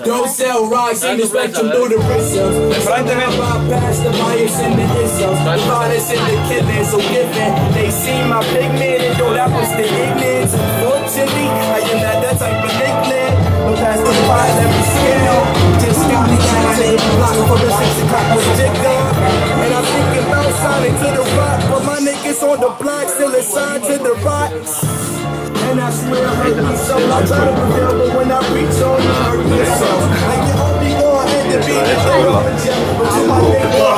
Don't sell rocks in the spectrum through the prisms. Bypass the bias and the isms. The goddess and the killing, so given they see my pigment, and though that was the ignorance. Unfortunately, I am not that type of nickname. But past the pot, let me scale. Just got me down in the block for the 6 o'clock was jigger. And I'm thinking about signing to the rock, but my niggas on the block still assigned to the rocks. And I swear I hurt me so. I try to prevail, but when I reach on you, hurt me so. I get all be on and the beat is over. But to my nigga,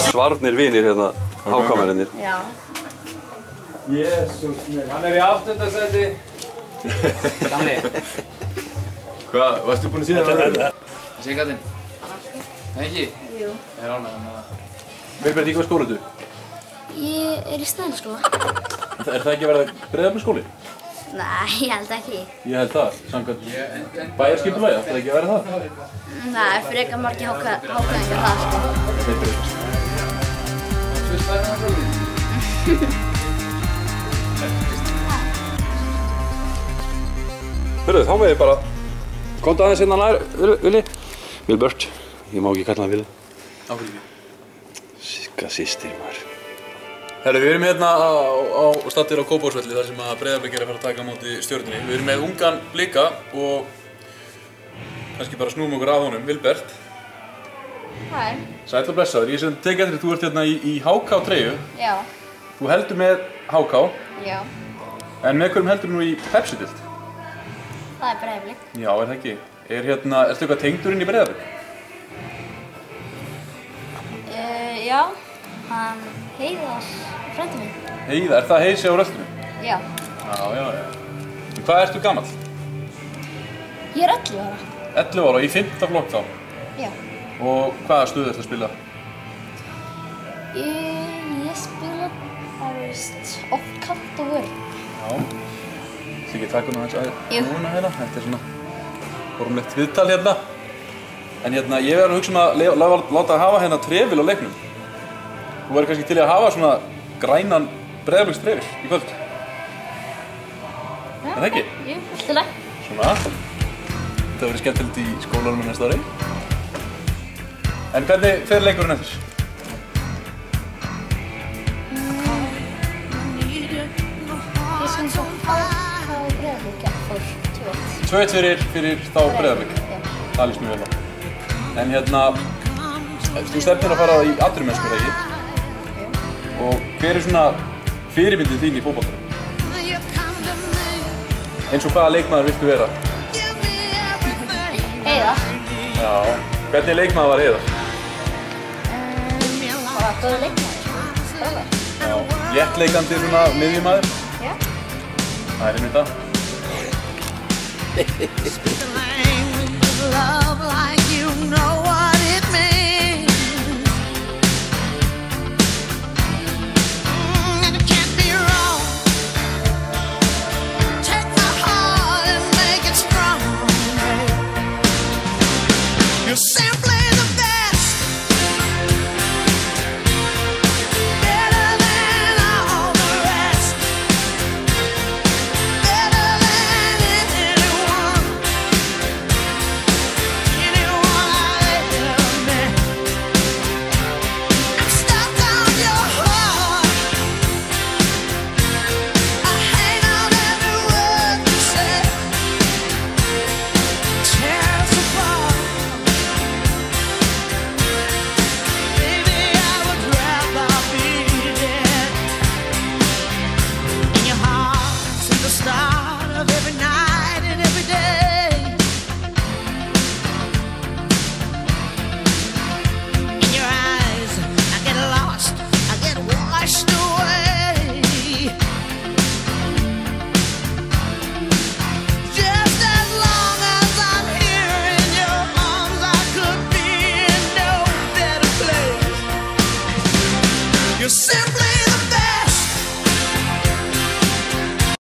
Svarnir vinir hérna, hákamarinnir. Já. Jésús minn, hann í 8. sæti. Þannig. Hvað, varstu búinn að síða það? Siggatinn. Ekki? Jú. Ég er ánægður með það. Vilbert, í hvað skóla ertu? Ég í Snæfellsskóla. Er það ekki að verða Breiðabliksskóli? Nei, ég held ekki. Ég held það, samkvæmt bæjarskipulagi, ætti það ekki að vera það? Nei, frekar margir hákvæðingar það, sko. Þetta er eitthvað. Svist bæðið hann svolítið. Hörru, þá með ég bara komdu aðeins hérna nær, Vili. Vilbert, ég má ekki kalla hann Vili. Áfram ekki. Sigga systir maður. Herru, við erum hérna á staddir á Kópavogsvelli þar sem að Breiðablik er að fara að taka á móti Stjörnunni. Við erum með ungan Blika og kannski bara snúum okkur að honum, Vilbert. Hæ. Sæll og blessaður, ég sem tek eftir að þú ert hérna í HK treyju. Já. Þú heldur með HK, Já. en með hverjum heldur nú í Pepsi-deild? Það er Breiðablik. Já, er það ekki? Ertu eitthvað tengdur inn í Breiðablik? Já. Hann Heiðar, frændi minn. Heiða, er það Heisi á röltinu? Já. Já. Hvað ertu gamall? Ég er 11 ára. 11 ára, í 5. flokk þá? Já. Og hvaða stöðu ertu að spila? Ég spila, oft kant og vörn. Já. Þið ekki taka nú aðeins Jú. núna hérna, þetta er svona formlegt viðtal hérna. En hérna, ég verður að hugsa að láta hafa hérna trefil á leiknum. Þú verður kannski til að hafa svona grænan Breiðabliks-trefil í kvöld. Já. Er það ekki? Jú, alltaf leið. Svona. Þetta verður skemmtilegt í skólanum næsta ári. En hvernig fer leikurinn eftir? Ég sem svo HK Breiðablik fór 2-1. 2-1 fyrir þá Breiðablik. Það líst mjög vel á. En hérna, þú stefnir að fara í atvinnumennsku, er það ekki? Og hver er svona fyrirmyndin þín í fótboltanum? Eins og hvaða leikmaður viltu vera? Heiðar. Já. Hvernig leikmaður var Heiðar? Bara góð leikmaður. Strákar. Já. Léttleikandi svona miðjumaður? Já. Það er einmitt það. you're simply the best. Better than all the rest. Better than anyone. Anyone I've ever met. I'm stuck on your heart. I hang on every word you say. Tear us apart. Baby, I would rather be dead. In your heart, since the start of every night and every day. In your eyes, I get lost, I get washed away. Just as long as I'm here in your arms, I could be in no better place. You're simply